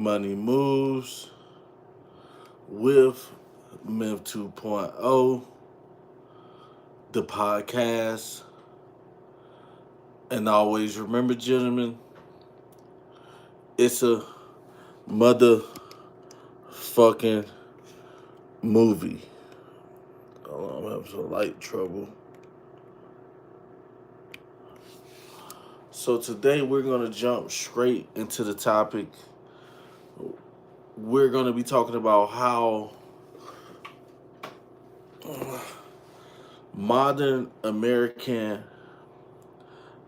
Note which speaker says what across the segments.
Speaker 1: Money Moves with Myth 2.0, the podcast. And always remember, gentlemen, it's a motherfucking movie. Oh, I'm having some light trouble. So today we're going to jump straight into the topic. We're going to be talking about how modern American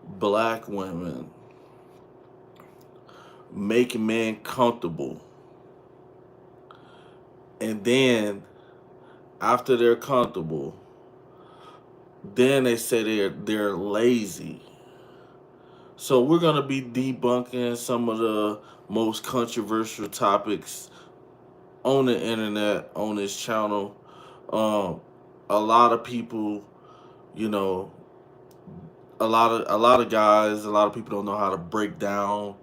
Speaker 1: black women make men comfortable. And then after they're comfortable, then they say they're lazy. So we're gonna be debunking some of the most controversial topics on the internet on this channel. Um, a lot of people, you know, a lot of guys, a lot of people don't know how to break down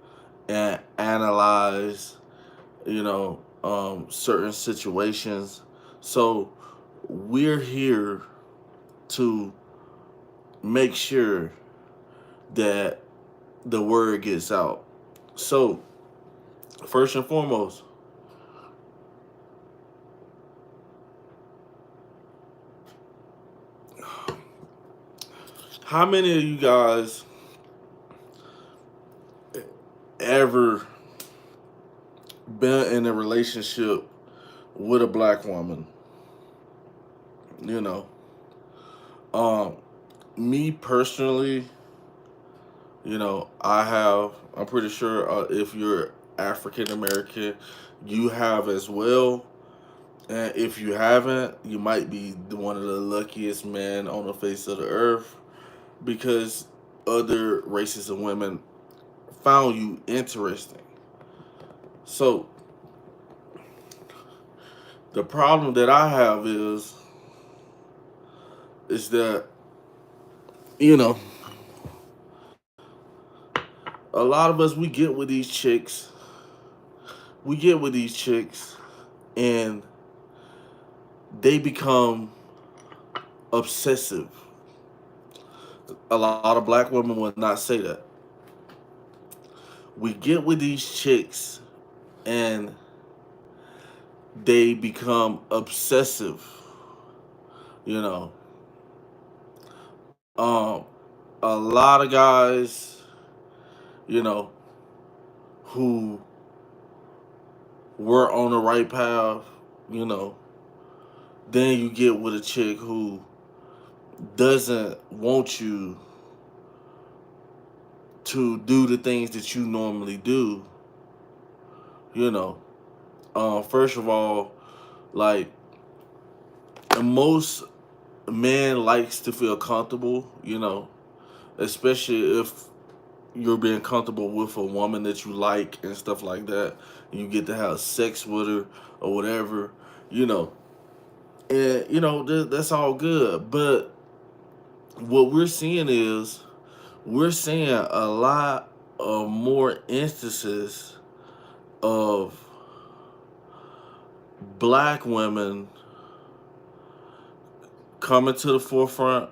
Speaker 1: and analyze, certain situations. So we're here to make sure that the word gets out. So, first and foremost, how many of you guys ever been in a relationship with a black woman? You know, um, me personally, I have. I'm pretty sure if you're African American, you have as well. And if you haven't, you might be one of the luckiest men on the face of the earth because other races of women found you interesting. So the problem that I have is that you know a lot of us we get with these chicks, and they become obsessive. A lot of black women would not say that. We get with these chicks, and they become obsessive. You know, um, a lot of guys, you know, who were on the right path, you know, then you get with a chick who doesn't want you to do the things that you normally do, you know. First of all, like most men likes to feel comfortable, especially if you're being comfortable with a woman that you like and stuff like that, and you get to have sex with her or whatever, you know. And that's all good, but what we're seeing is we're seeing a lot of more instances of black women coming to the forefront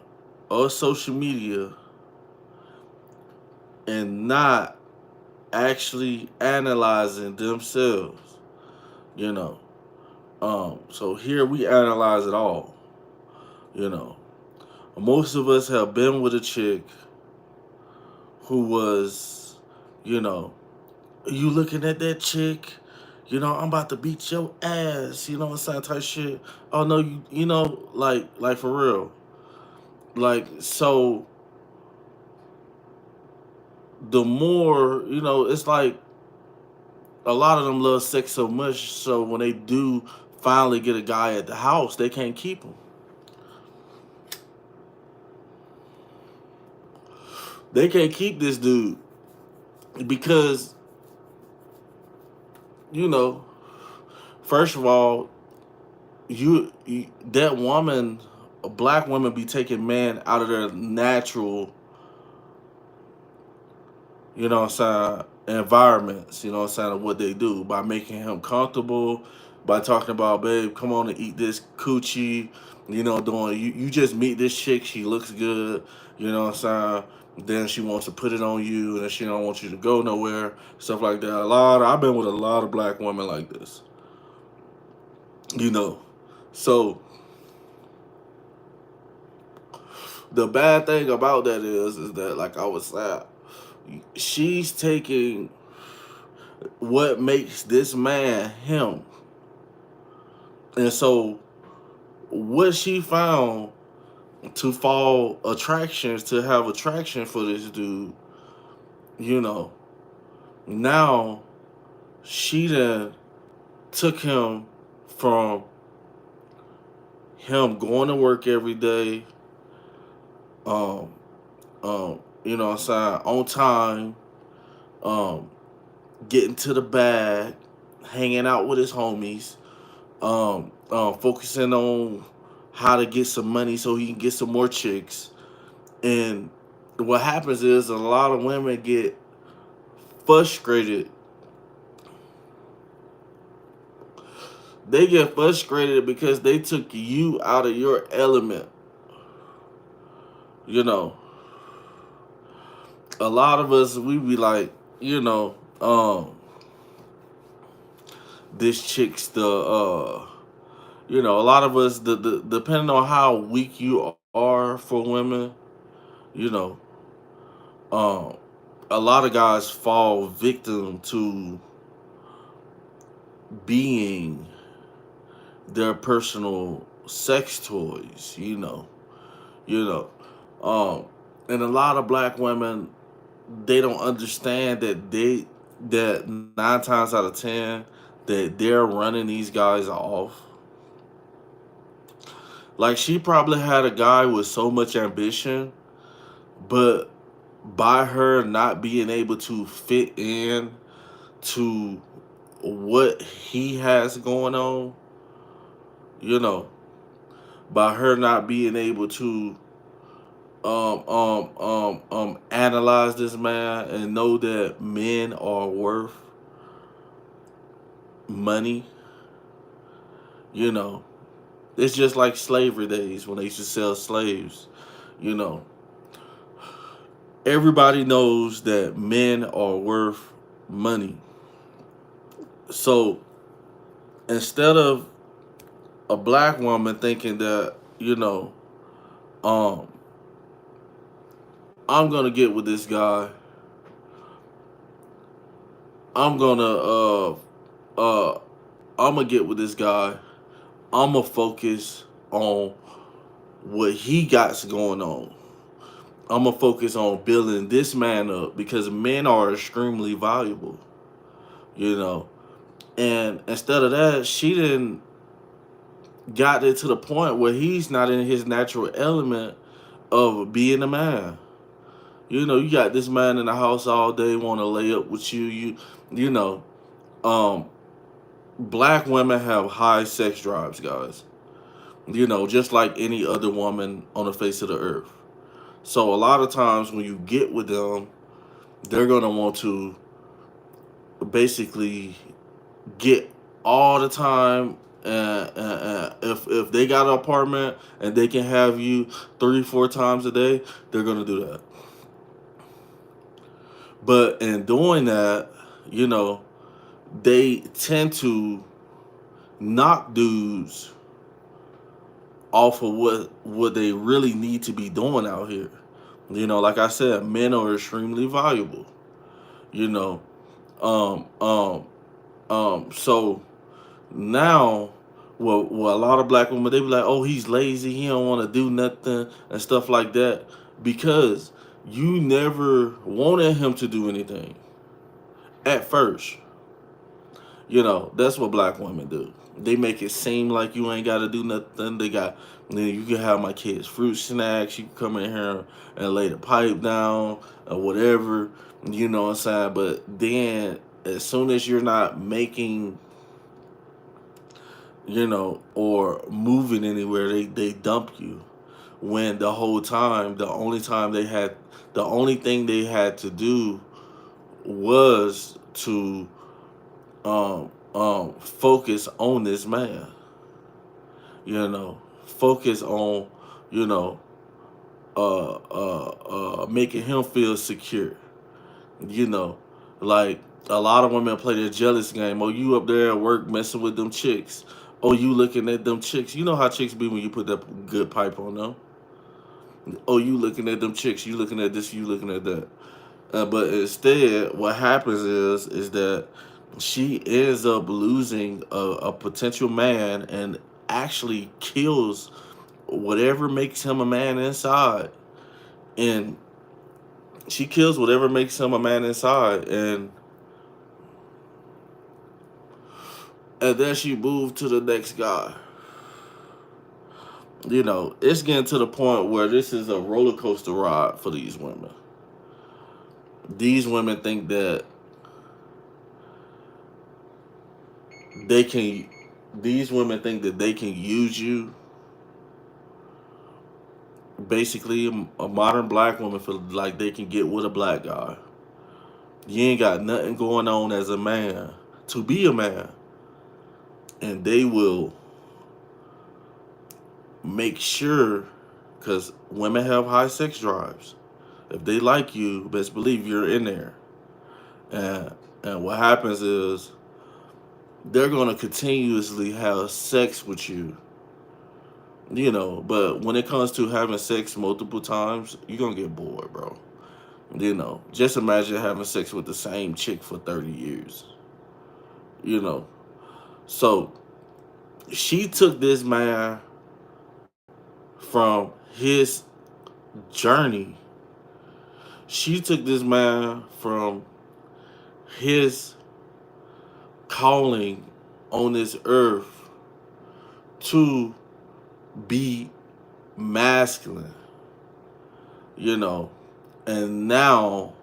Speaker 1: of social media and not actually analyzing themselves, you know. So here we analyze it all, you know. Most of us have been with a chick who was, you know, you looking at that chick, I'm about to beat your ass, what I'm saying, type shit. Oh no, like for real. Like, so the more, it's like a lot of them love sex so much, so when they do finally get a guy at the house, they can't keep him. They can't keep this dude because, you know, first of all, that woman, a black woman, be taking men out of their natural, you know what I'm saying, environments, you know what I'm saying, of what they do by making him comfortable, by talking about, babe, come on and eat this coochie, doing you just meet this chick, she looks good, you know what I'm saying? Then she wants to put it on you and she don't want you to go nowhere, stuff like that. I've been with a lot of black women like this, you know. So the bad thing about that is that, like I was saying, she's taking what makes this man him. And so what she found to fall attractions to have attraction for this dude, you know, now she then took him from him going to work every day, um, you know what I'm saying, on time, um, getting to the bag, hanging out with his homies, focusing on how to get some money so he can get some more chicks. And what happens is a lot of women get frustrated. They get frustrated because they took you out of your element. You know, a lot of us, we be like, this chick's a lot of us, the depending on how weak you are for women, you know, um, a lot of guys fall victim to being their personal sex toys, you know. Um, and a lot of black women, they don't understand that 9 times out of 10 that they're running these guys off. Like, she probably had a guy with so much ambition, but by her not being able to fit in to what he has going on, you know, by her not being able to analyze this man and know that men are worth money, you know. It's just like slavery days when they used to sell slaves, you know. Everybody knows that men are worth money. So instead of a black woman thinking that, um, I'm gonna get with this guy, I'm gonna uh I'm gonna get with this guy, I'm gonna focus on what he got going on. I'm gonna focus on building this man up because men are extremely valuable, you know. And instead of that, she didn't got it to the point where he's not in his natural element of being a man. You know, you got this man in the house all day, want to lay up with you. You know, um, black women have high sex drives, guys. You know, just like any other woman on the face of the earth. So a lot of times when you get with them, they're gonna want to basically get all the time. If they got an apartment and they can have you 3-4 times a day, they're gonna do that. But in doing that, you know, they tend to knock dudes off of what they really need to be doing out here. You know, like I said, men are extremely valuable. You know, um, um, so now, well, a lot of black women, they be like, "Oh, he's lazy. He don't want to do nothing and stuff like that," because you never wanted him to do anything at first. You know, that's what black women do. They make it seem like you ain't got to do nothing. You can have my kids fruit snacks. You can come in here and lay the pipe down or whatever. You know what I'm saying? But then, as soon as you're not making, or moving anywhere, they dump you. When the whole time, the only thing they had to do was to focus on this man, focus on, you know, making him feel secure, you know, like a lot of women play the jealous game. Oh, you up there at work messing with them chicks. Oh, you looking at them chicks. You know how chicks be when you put that good pipe on them. Oh, you looking at them chicks. You looking at this. You looking at that. But instead, what happens is that she ends up losing a potential man and actually kills whatever makes him a man inside. And she kills whatever makes him a man inside. And then she moved to the next guy. It's getting to the point where this is a roller coaster ride for these women. These women think that they can these women think that they can use you. Basically, a modern black woman feel like they can get with a black guy. You ain't got nothing going on as a man to be a man, and they will make sure, because women have high sex drives. If they like you, best believe you're in there. And what happens is they're gonna continuously have sex with you. But when it comes to having sex multiple times, you're gonna get bored, bro. Just imagine having sex with the same chick for 30 years. You know. So she took this man from his journey. She took this man from his calling on this earth to be masculine, and now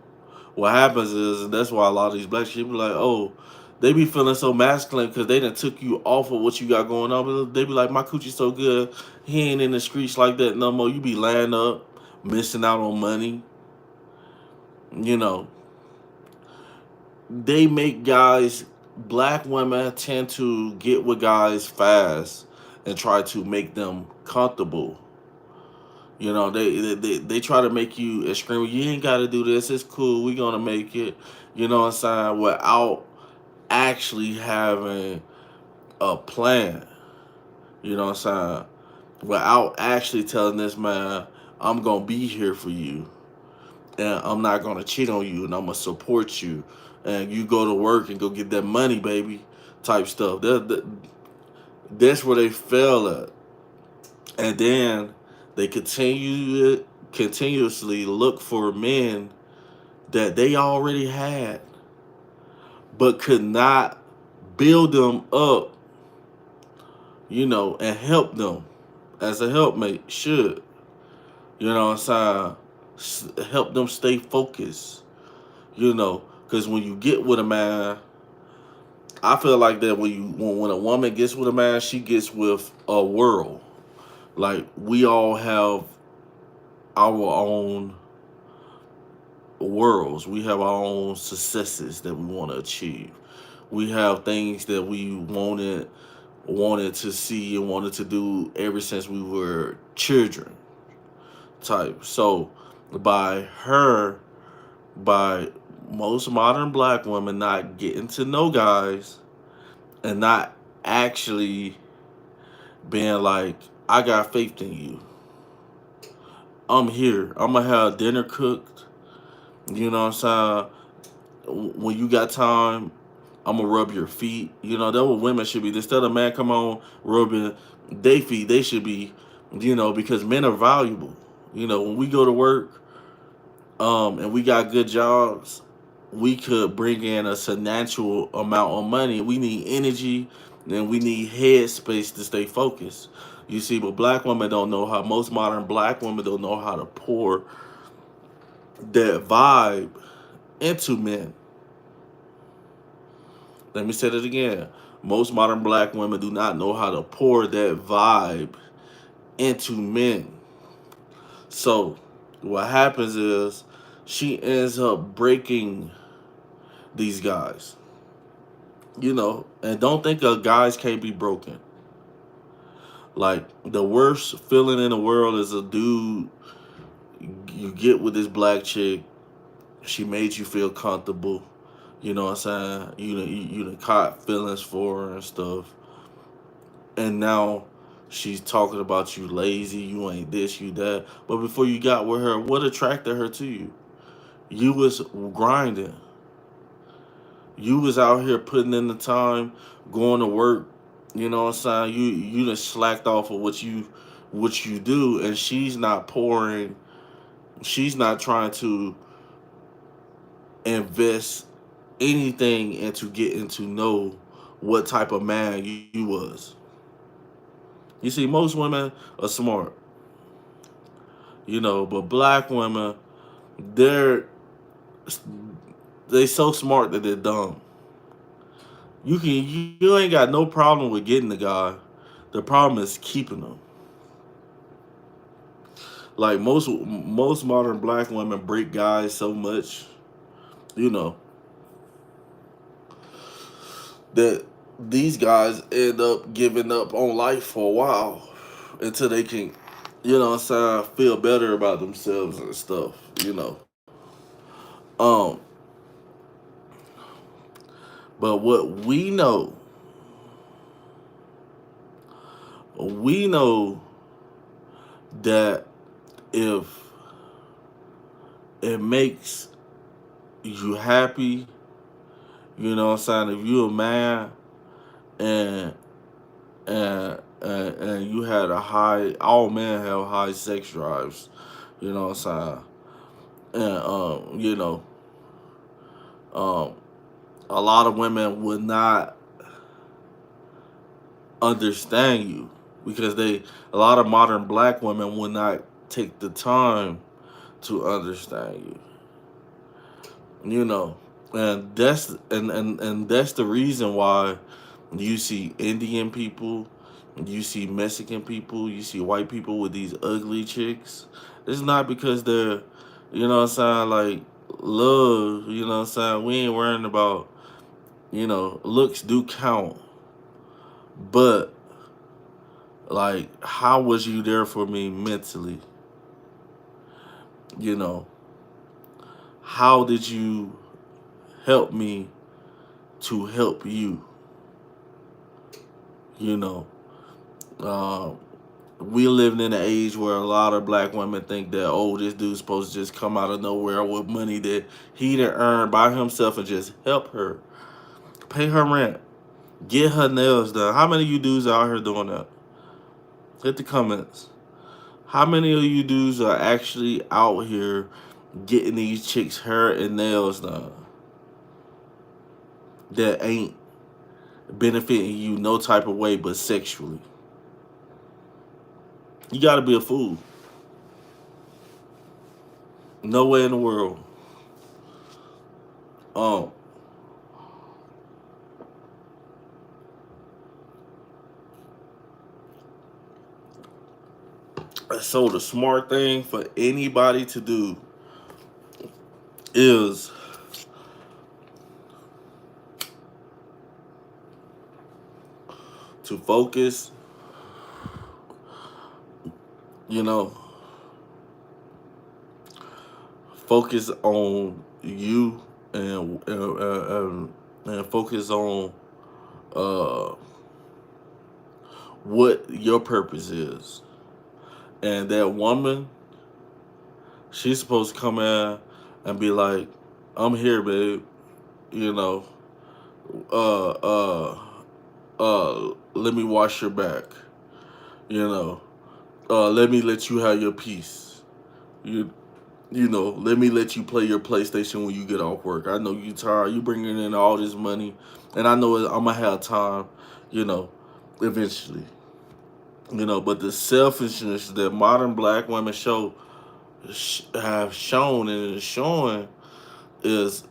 Speaker 1: what happens is, and that's why a lot of these black people like, oh, they be feeling so masculine because they done took you off of what you got going on. But they be like, my coochie's so good, he ain't in the streets like that no more. You be lying up, missing out on money. They make guys, black women tend to get with guys fast and try to make them comfortable. They try to make you scream, you ain't got to do this, it's cool, we gonna make it, what I'm saying, without actually having a plan, what I'm saying, without actually telling this man, I'm gonna be here for you, and I'm not gonna cheat on you, and I'm gonna support you, and you go to work and go get that money, baby, type stuff. That's where they fail at. And then they continuously look for men that they already had, but could not build them up, and help them as a helpmate should. What I'm saying? Help them stay focused, because when you get with a man, I feel like that when a woman gets with a man, she gets with a world. Like, we all have our own worlds. We have our own successes that we want to achieve. We have things that we wanted to see and wanted to do ever since we were children type. So by most modern black women not getting to know guys and not actually being like, I got faith in you. I'm here. I'm gonna have dinner cooked. You know what I'm saying? When you got time, I'm gonna rub your feet. That's what women should be. Instead of man come on rubbing their feet, they should be, because men are valuable. When we go to work, and we got good jobs, we could bring in a substantial amount of money. We need energy, and we need head space to stay focused. You see, but most modern black women don't know how to pour that vibe into men. Let me say that again. Most modern black women do not know how to pour that vibe into men. So what happens is she ends up breaking these guys. And don't think guys can't be broken. Like, the worst feeling in the world is a dude you get with this black chick. She made you feel comfortable. You know what I'm saying? You done caught feelings for her and stuff. And now she's talking about you lazy, you ain't this, you that. But before you got with her, what attracted her to you? You was grinding. You was out here putting in the time, going to work. You know what I'm saying? You just slacked off of what you do, and she's not pouring. She's not trying to invest anything into getting to know what type of man you was. You see, most women are smart, but black women, they're they so smart that they're dumb. You ain't got no problem with getting the guy. The problem is keeping them. Like, most modern black women break guys so much, you know, that these guys end up giving up on life for a while until they can, feel better about themselves and stuff, you know. Um, but what we know that if it makes you happy, if you're a man and and you had all men have high sex drives, you know what I'm saying? And um, a lot of women would not understand you because a lot of modern black women would not take the time to understand you. you know and that's the reason why you see Indian people, you see Mexican people, you see white people with these ugly chicks. It's not because they're, what I'm saying, like, love, what I'm saying. We ain't worrying about, looks do count, but, like, how was you there for me mentally? you know how did you help me to help you? you know um we living in an age where a lot of black women think that, oh, this dude's supposed to just come out of nowhere with money that he done earned by himself and just help her, pay her rent, get her nails done. How many of you dudes out here doing that? Hit the comments. How many of you dudes are actually out here getting these chicks hair and nails done that ain't benefiting you no type of way but sexually? You gotta be a fool. No way in the world. Um, so the smart thing for anybody to do is to you know, focus on you and focus on uh, what your purpose is. And that woman, she's supposed to come in and be like, "I'm here, babe. You know, uh, uh, let me wash your back. You know, let me let you have your peace. You let me let you play your PlayStation when you get off work. I know you tired. You bringing in all this money, and I know I'm gonna have time. You know, eventually. But the selfishness that modern black women have shown and is showing is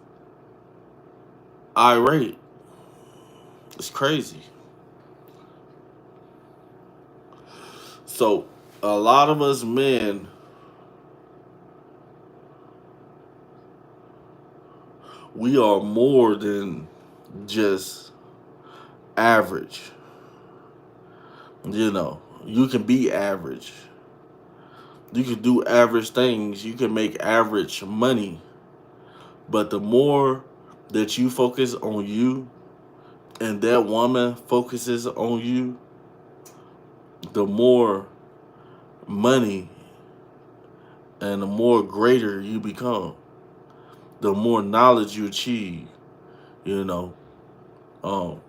Speaker 1: irate. It's crazy. So a lot of us men, we are more than just average. You know, you can be average. You can do average things. You can make average money. But the more that you focus on you and that woman focuses on you, the more money and the more greater you become, the more knowledge you achieve. You know, um,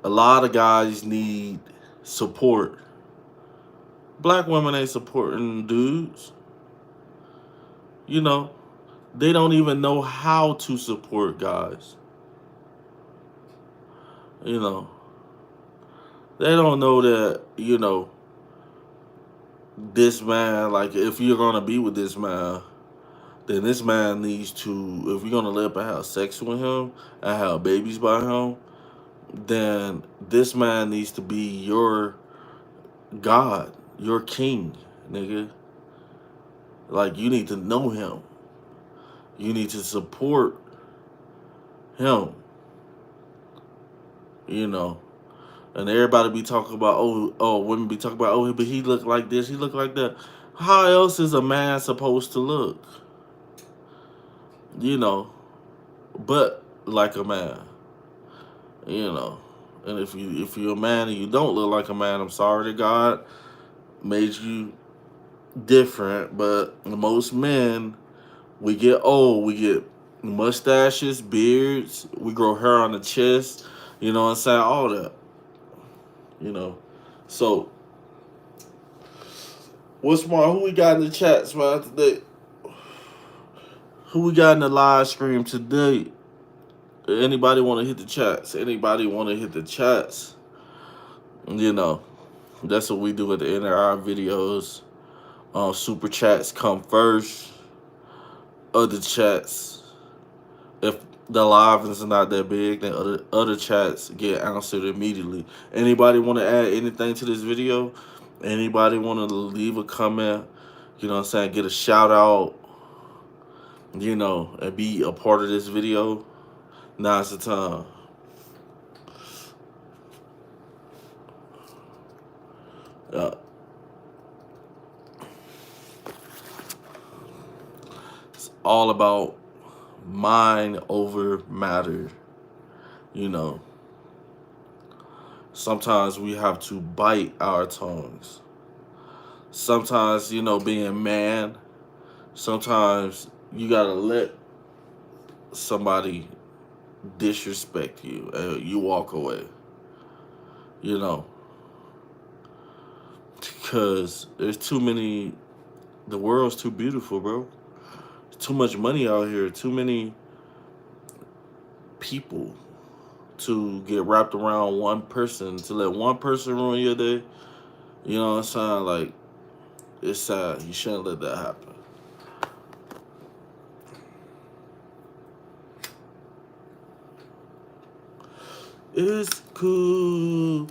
Speaker 1: a lot of guys need support. Black women ain't supporting dudes. You know, they don't even know how to support guys. You know, they don't know that, this man, like, if you're going to be with this man, then this man needs to, if you're going to live and have sex with him and have babies by him, then this man needs to be your God, your king, nigga. Like, you need to know him. You need to support him, And everybody be talking about, women be talking about, but he look like this, he look like that. How else is a man supposed to look? But like a man, And if you're a man and you don't look like a man, I'm sorry that God made you different. But most men, we get old, we get mustaches, beards, we grow hair on the chest, you know what I'm saying? All that. So what's more, who we got in the chats, man, today? Who we got in the live stream today? Anybody want to hit the chats? Anybody want to hit the chats? That's what we do at the end of our videos. Super chats come first. Other chats, if the live is not that big, then other chats get answered immediately. Anybody want to add anything to this video? Anybody want to leave a comment? You know what I'm saying? Get a shout out, and be a part of this video. Now's the time. It's all about mind over matter. Sometimes we have to bite our tongues. Sometimes, being man, sometimes you gotta let somebody disrespect you and you walk away. Because there's too many, the world's too beautiful, bro. Too much money out here, too many people to get wrapped around one person, to let one person ruin your day. You know what I'm saying? Like, it's sad. You shouldn't let that happen. It's cool.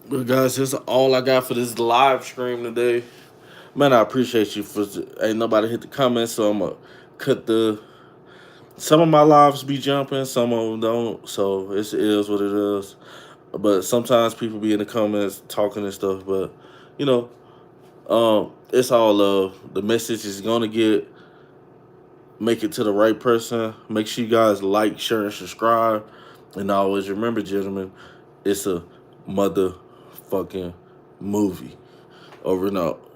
Speaker 1: But guys, that's all I got for this live stream today. Man, I appreciate you for. Ain't nobody hit the comments, so I'm gonna cut some of my lives be jumping, some of them don't. So it is what it is. But sometimes people be in the comments talking and stuff. But it's all love. The message is gonna make it to the right person. Make sure you guys like, share, and subscribe. And always remember, gentlemen, it's a motherfucking movie. Over and out.